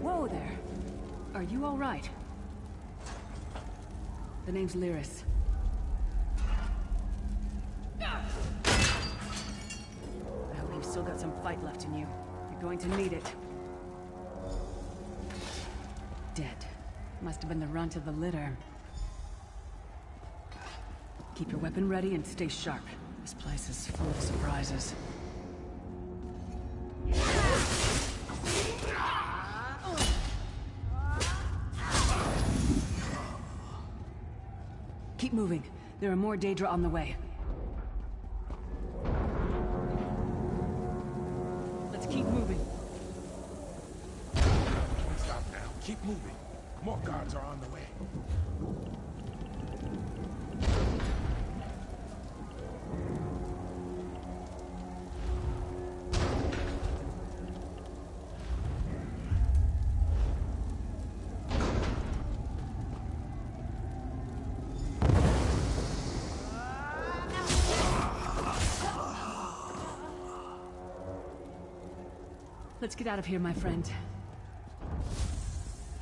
Whoa there. Are you all right? The name's Lyris. I hope you've still got some fight left in you. You're going to need it. Dead. Must have been the runt of the litter. Keep your weapon ready and stay sharp. This place is full of surprises. Keep moving. There are more Daedra on the way. Let's keep moving. Stop now. Keep moving. More guards are on the way. Let's get out of here, my friend.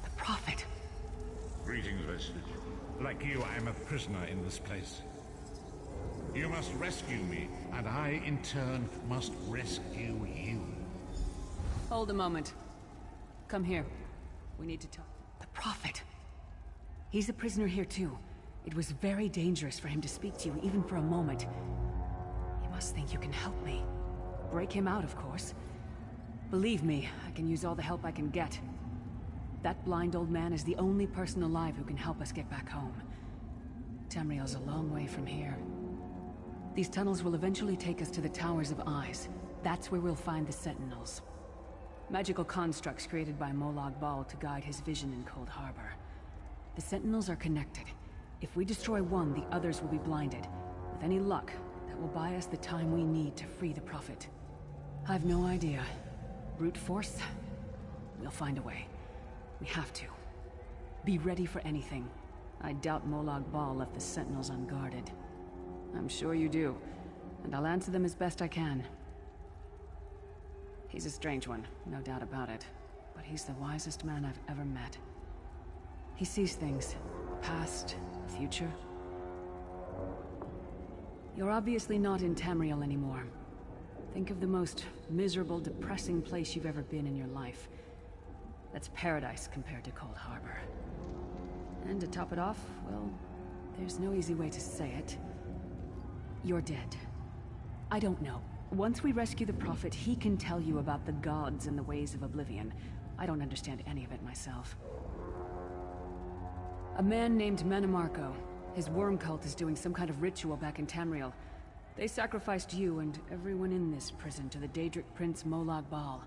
The Prophet. Greetings, resident. Like you, I am a prisoner in this place. You must rescue me, and I, in turn, must rescue you. Hold a moment. Come here. We need to talk. The Prophet. He's a prisoner here, too. It was very dangerous for him to speak to you, even for a moment. You must think you can help me. Break him out, of course. Believe me, I can use all the help I can get. That blind old man is the only person alive who can help us get back home. Tamriel's a long way from here. These tunnels will eventually take us to the Towers of Eyes. That's where we'll find the Sentinels. Magical constructs created by Molag Bal to guide his vision in Coldharbour. The Sentinels are connected. If we destroy one, the others will be blinded. With any luck, that will buy us the time we need to free the Prophet. I've no idea. Brute force? We'll find a way. We have to. Be ready for anything. I doubt Molag Bal left the Sentinels unguarded. I'm sure you do, and I'll answer them as best I can. He's a strange one, no doubt about it, but he's the wisest man I've ever met. He sees things, the past, the future. You're obviously not in Tamriel anymore. Think of the most miserable, depressing place you've ever been in your life. That's paradise compared to Coldharbour. And to top it off, well, there's no easy way to say it. You're dead. I don't know. Once we rescue the Prophet, he can tell you about the gods and the ways of oblivion. I don't understand any of it myself. A man named Manamarco. His worm cult is doing some kind of ritual back in Tamriel. They sacrificed you and everyone in this prison to the Daedric Prince Molag Bal.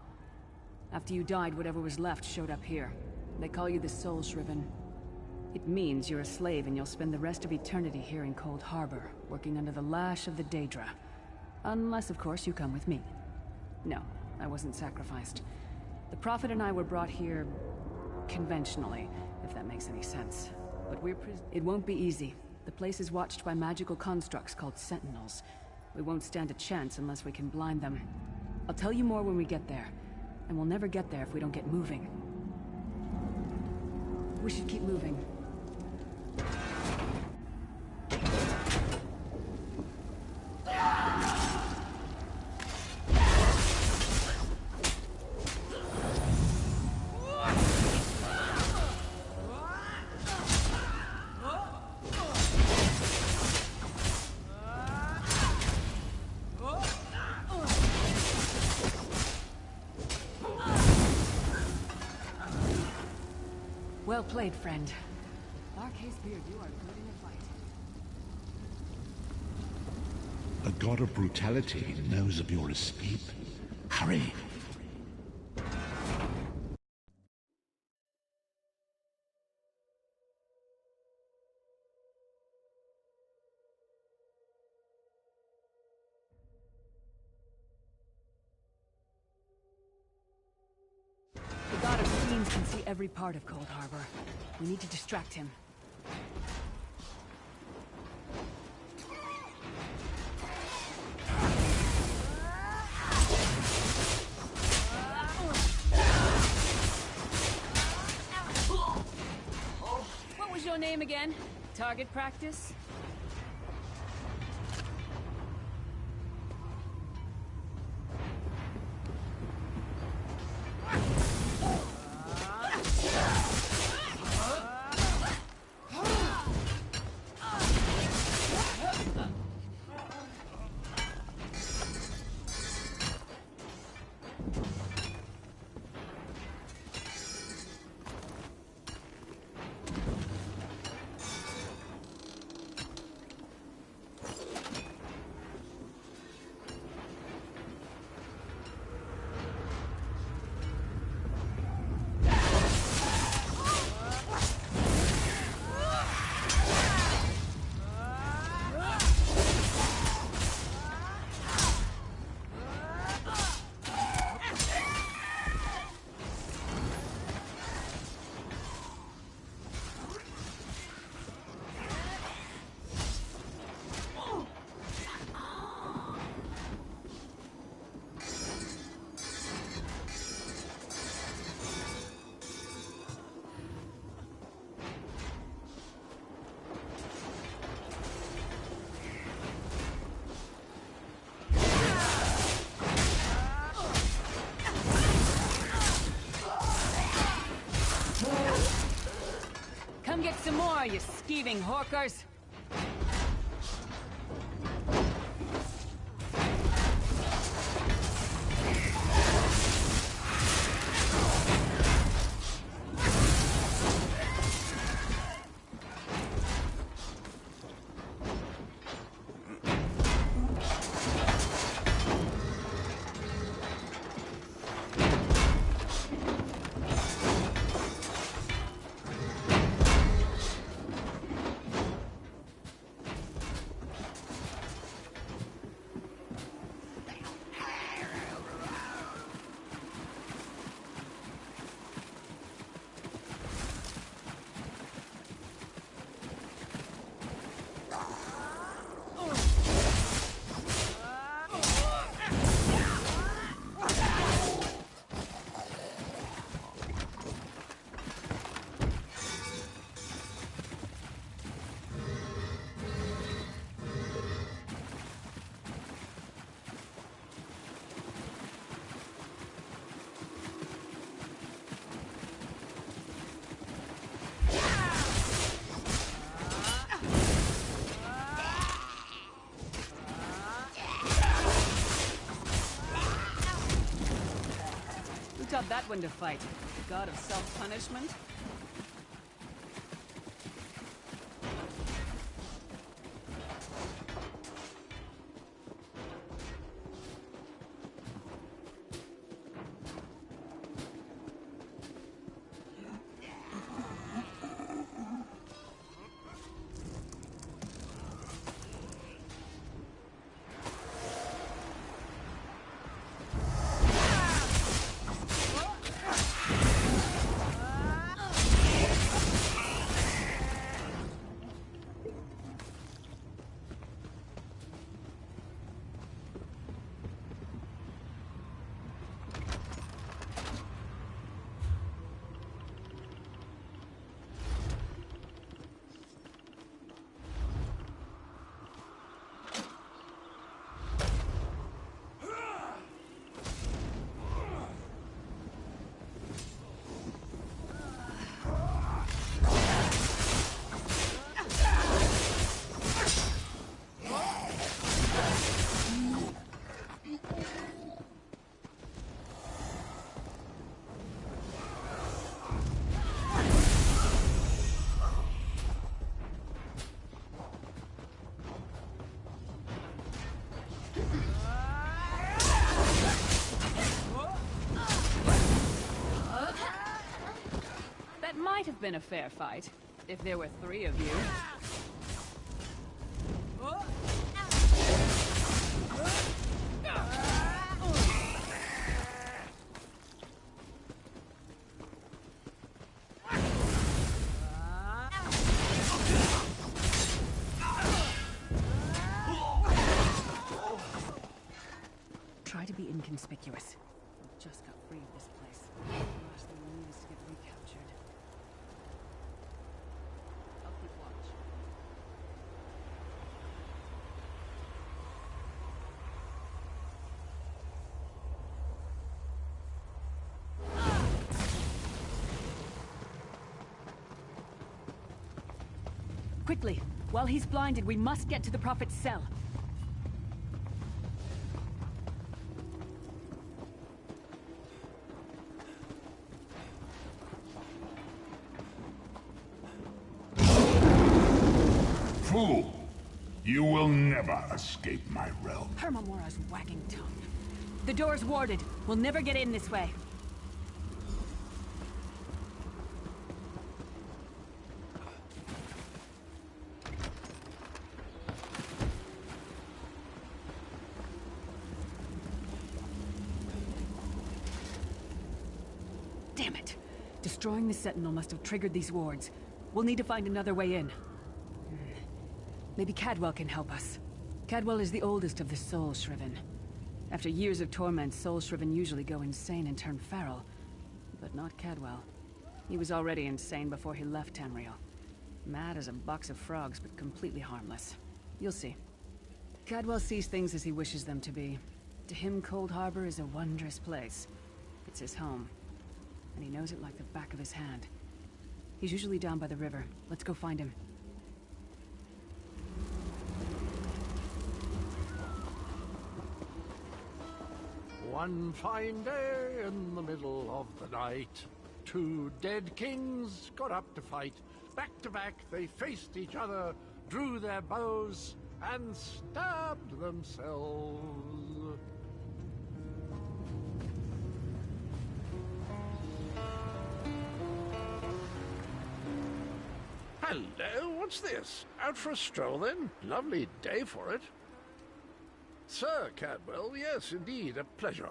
After you died, whatever was left showed up here. They call you the Soul Shriven. It means you're a slave and you'll spend the rest of eternity here in Coldharbour, working under the lash of the Daedra. Unless, of course, you come with me. No, I wasn't sacrificed. The Prophet and I were brought here conventionally, if that makes any sense. But it won't be easy. The place is watched by magical constructs called Sentinels. We won't stand a chance unless we can blind them. I'll tell you more when we get there. And we'll never get there if we don't get moving. We should keep moving. Well played, friend. Darkhaze Beard, you are good in a fight. The god of brutality knows of your escape. Hurry! The god of fiends can see every part of Coldharbour. We need to distract him. What was your name again? Target practice? Come get some more, you skeeving hawkers! one to fight? The god of self-punishment? Might have been a fair fight, if there were 3 of you. Try to be inconspicuous. We just got free of this place. The last thing we need is to get recaptured. I'll keep watch. Quickly! While he's blinded, we must get to the Prophet's cell. Fool! You will never escape my realm. Hermamora's wagging tongue. The door's warded. We'll never get in this way. Damn it! Destroying the Sentinel must have triggered these wards. We'll need to find another way in. Maybe Cadwell can help us. Cadwell is the oldest of the Soul Shriven. After years of torment, Soul Shriven usually go insane and turn feral. But not Cadwell. He was already insane before he left Tamriel. Mad as a box of frogs, but completely harmless. You'll see. Cadwell sees things as he wishes them to be. To him, Coldharbour is a wondrous place. It's his home. And he knows it like the back of his hand. He's usually down by the river. Let's go find him. One fine day in the middle of the night, 2 dead kings got up to fight. Back to back they faced each other, drew their bows, and stabbed themselves. Hello, what's this? Out for a stroll then? Lovely day for it. Sir Cadwell, yes, indeed, a pleasure.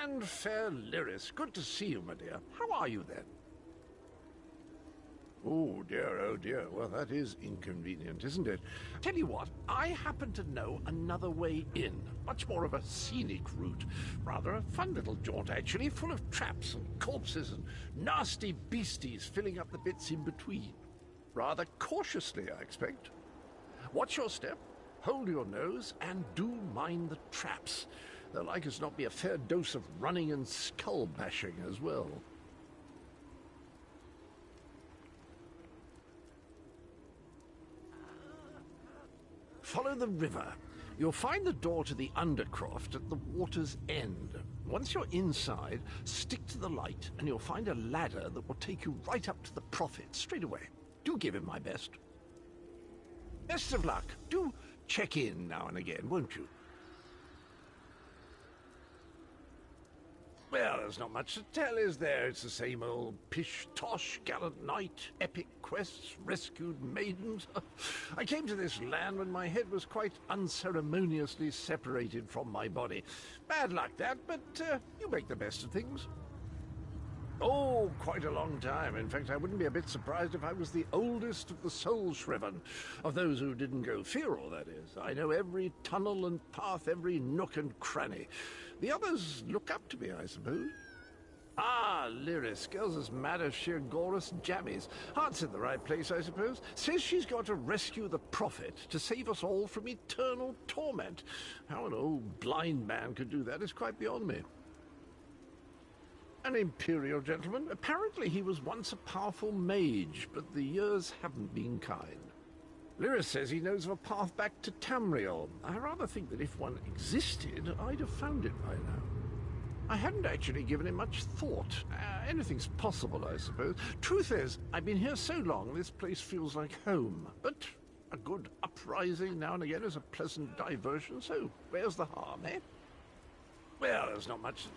And fair Lyris, good to see you, my dear. How are you, then? Oh dear, well, that is inconvenient, isn't it? Tell you what, I happen to know another way in. Much more of a scenic route. Rather a fun little jaunt, actually, full of traps and corpses and nasty beasties filling up the bits in between. Rather cautiously, I expect. Watch your step. Hold your nose, and do mind the traps. There'll like as not be a fair dose of running and skull-bashing as well. Follow the river. You'll find the door to the undercroft at the water's end. Once you're inside, stick to the light, and you'll find a ladder that will take you right up to the Prophet straight away. Do give him my best. Best of luck. Do check in now and again, won't you? Well, there's not much to tell, is there? It's the same old pish-tosh, gallant knight, epic quests, rescued maidens. I came to this land when my head was quite unceremoniously separated from my body. Bad luck, that, but you make the best of things. Oh, quite a long time. In fact, I wouldn't be a bit surprised if I was the oldest of the soul Shriven. Of those who didn't go feral, that is. I know every tunnel and path, every nook and cranny. The others look up to me, I suppose. Ah, Lyris, girl's as mad as sheer Gorus jammies. Heart's in the right place, I suppose. Says she's got to rescue the Prophet to save us all from eternal torment. How an old blind man could do that is quite beyond me. An imperial gentleman. Apparently he was once a powerful mage, but the years haven't been kind. Lyris says he knows of a path back to Tamriel. I rather think that if one existed, I'd have found it by now. I hadn't actually given it much thought. Anything's possible, I suppose. Truth is, I've been here so long, this place feels like home. But a good uprising now and again is a pleasant diversion, so where's the harm, eh? Well, there's not much...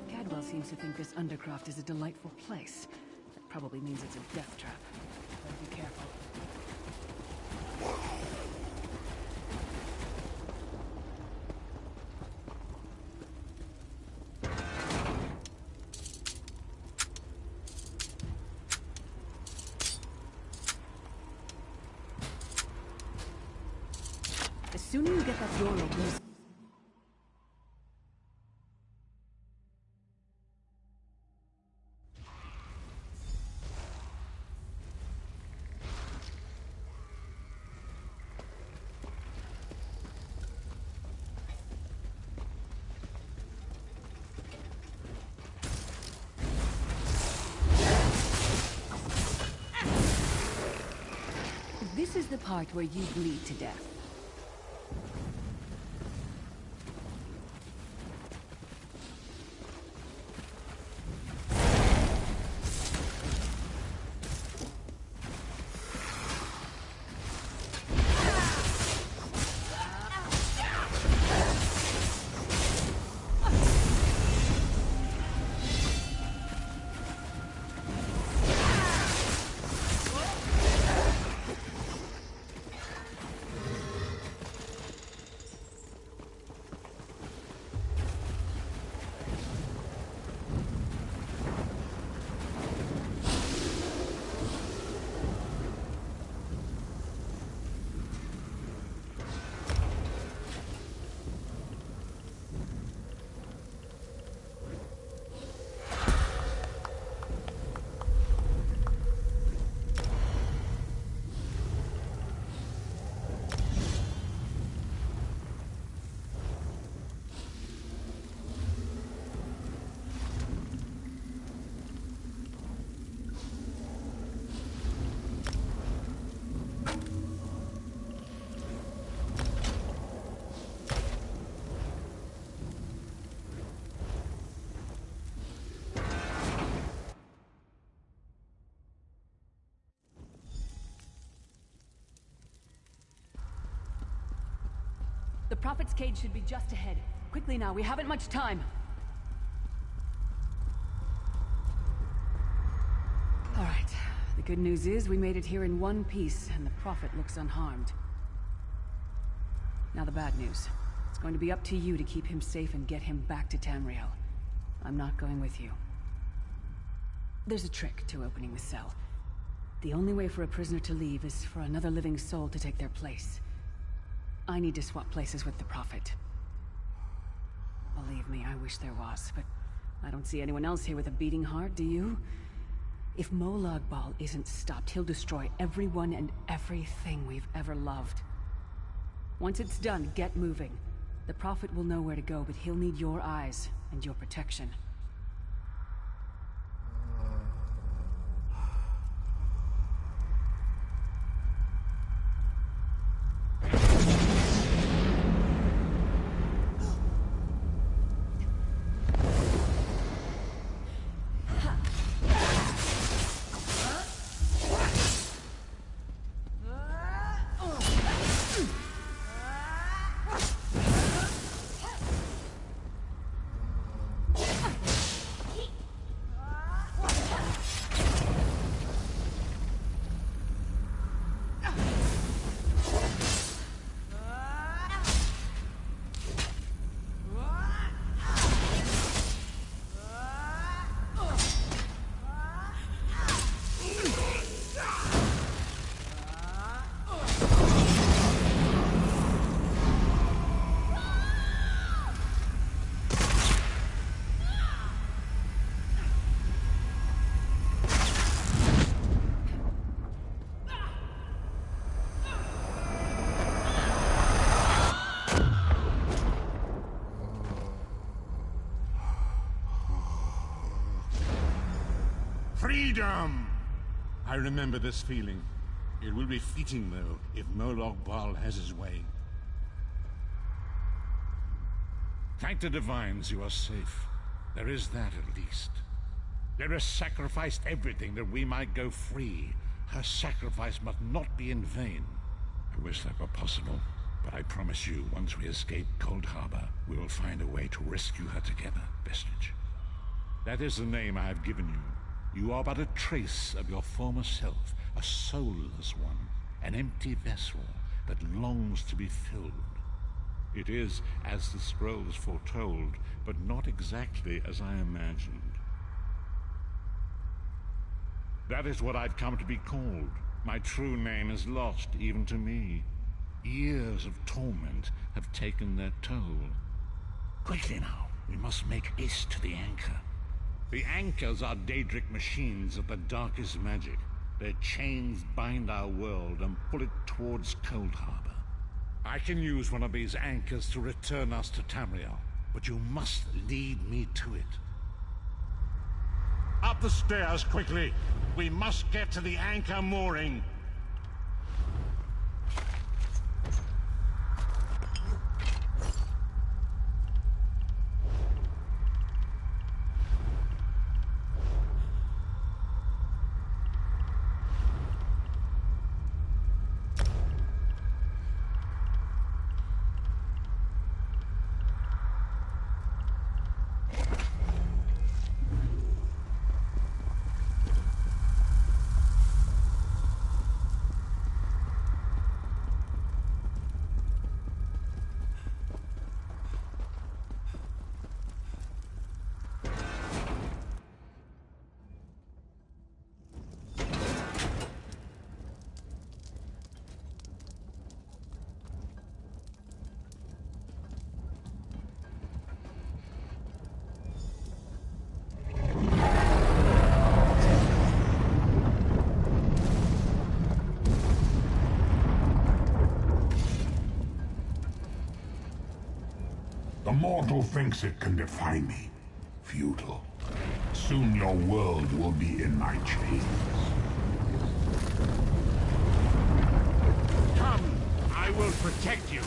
Cadwell seems to think this undercroft is a delightful place. That probably means it's a death trap. Better be careful. The sooner you get that door open... This is the part where you bleed to death. The Prophet's cage should be just ahead. Quickly now, we haven't much time. All right. The good news is we made it here in one piece, and the Prophet looks unharmed. Now the bad news. It's going to be up to you to keep him safe and get him back to Tamriel. I'm not going with you. There's a trick to opening the cell. The only way for a prisoner to leave is for another living soul to take their place. I need to swap places with the Prophet. Believe me, I wish there was, but I don't see anyone else here with a beating heart, do you? If Molag Bal isn't stopped, he'll destroy everyone and everything we've ever loved. Once it's done, get moving. The Prophet will know where to go, but he'll need your eyes and your protection. freedom! I remember this feeling. It will be fleeting, though, if Moloch Baal has his way. Thank the divines you are safe. There is that at least. There has sacrificed everything that we might go free. Her sacrifice must not be in vain. I wish that were possible, but I promise you, once we escape Coldharbour, we will find a way to rescue her together, Vestige. That is the name I have given you. You are but a trace of your former self, a soulless one, an empty vessel that longs to be filled. It is as the scrolls foretold, but not exactly as I imagined. That is what I've come to be called. My true name is lost, even to me. Years of torment have taken their toll. Quickly now, we must make haste to the anchor. The anchors are Daedric machines of the darkest magic. Their chains bind our world and pull it towards Coldharbour. I can use one of these anchors to return us to Tamriel, but you must lead me to it. Up the stairs, quickly! We must get to the anchor mooring. The mortal thinks it can defy me. Futile. Soon your world will be in my chains. Come! I will protect you!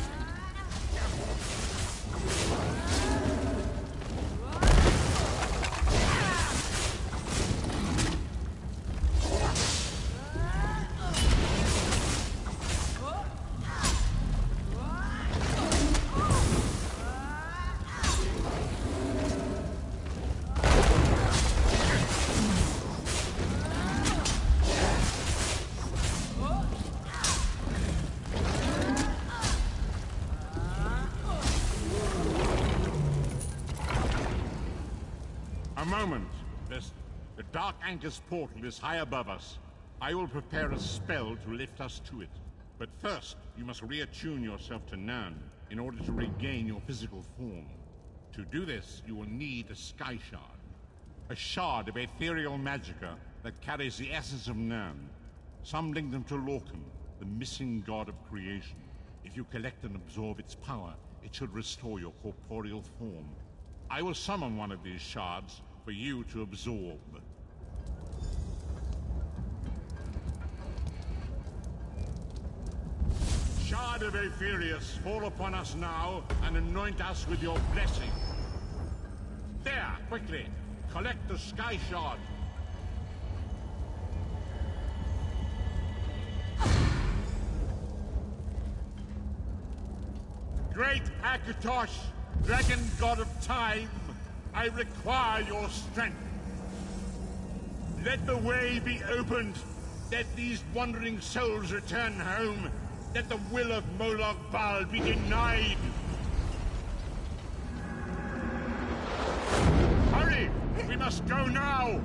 A moment. The Dark Anchor's portal is high above us. I will prepare a spell to lift us to it. But first, you must reattune yourself to Nirn in order to regain your physical form. To do this, you will need a Sky Shard. A shard of ethereal magicka that carries the essence of Nirn. Some link them to Lorcan, the missing god of creation. If you collect and absorb its power, it should restore your corporeal form. I will summon one of these shards for you to absorb. Shard of Aetherius, fall upon us now and anoint us with your blessing. There, quickly, collect the Sky Shard. Great Akatosh, dragon god of time, I require your strength. Let the way be opened. Let these wandering souls return home. Let the will of Moloch Baal be denied. Hurry! We must go now!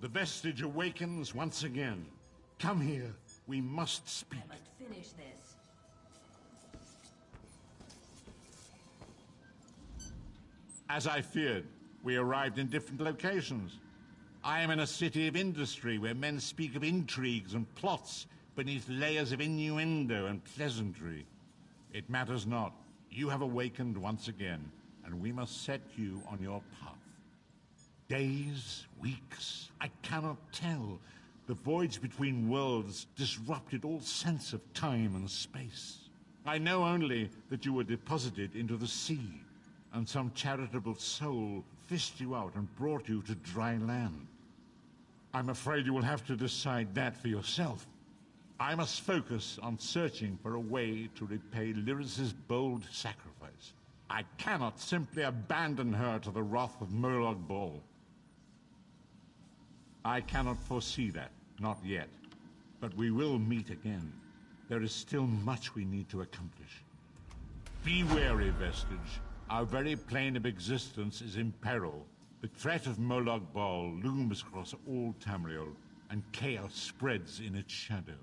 The vestige awakens once again. Come here. We must speak. I must finish this. As I feared, we arrived in different locations. I am in a city of industry where men speak of intrigues and plots beneath layers of innuendo and pleasantry. It matters not. You have awakened once again, and we must set you on your path. Days, weeks, I cannot tell. The voyage between worlds disrupted all sense of time and space. I know only that you were deposited into the sea, and some charitable soul fished you out and brought you to dry land. I'm afraid you will have to decide that for yourself. I must focus on searching for a way to repay Lyris's bold sacrifice. I cannot simply abandon her to the wrath of Murloc Ball. I cannot foresee that, not yet. But we will meet again. There is still much we need to accomplish. Be wary, Vestige. Our very plane of existence is in peril. The threat of Murloc Ball looms across all Tamriel, and chaos spreads in its shadow.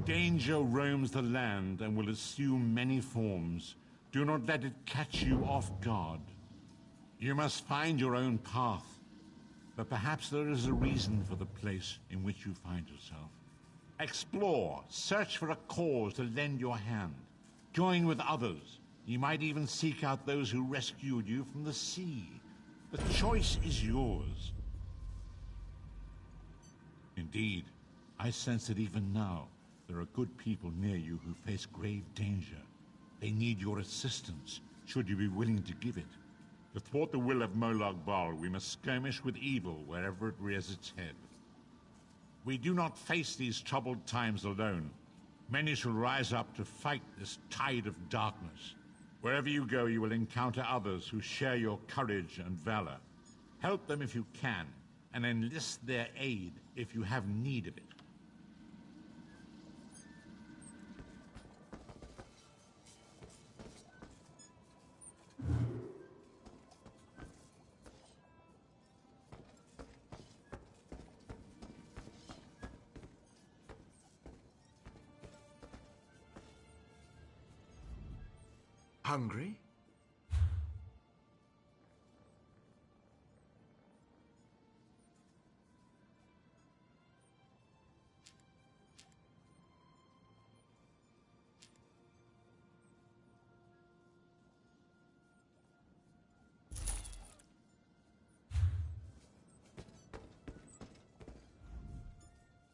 Danger roams the land and will assume many forms. Do not let it catch you off guard. You must find your own path, but perhaps there is a reason for the place in which you find yourself. Explore, search for a cause to lend your hand. Join with others. You might even seek out those who rescued you from the sea. The choice is yours. Indeed, I sense that even now, there are good people near you who face grave danger. They need your assistance, should you be willing to give it. To thwart the will of Murloc Ball, we must skirmish with evil wherever it rears its head. We do not face these troubled times alone. Many shall rise up to fight this tide of darkness. Wherever you go, you will encounter others who share your courage and valor. Help them if you can, and enlist their aid if you have need of it. Hungry?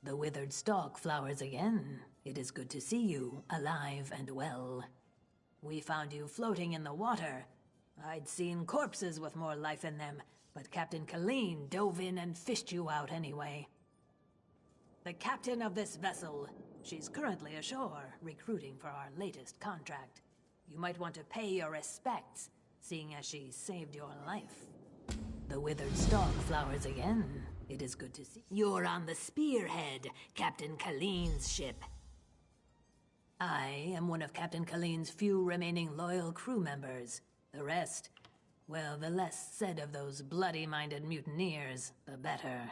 The withered stalk flowers again. It is good to see you, alive and well. We found you floating in the water. I'd seen corpses with more life in them, but Captain Colleen dove in and fished you out anyway. The captain of this vessel. She's currently ashore, recruiting for our latest contract. You might want to pay your respects, seeing as she saved your life. The withered stalk flowers again. It is good to see. You're on the Spearhead, Captain Colleen's ship. I am one of Captain Colleen's few remaining loyal crew members. The rest, well, the less said of those bloody-minded mutineers, the better.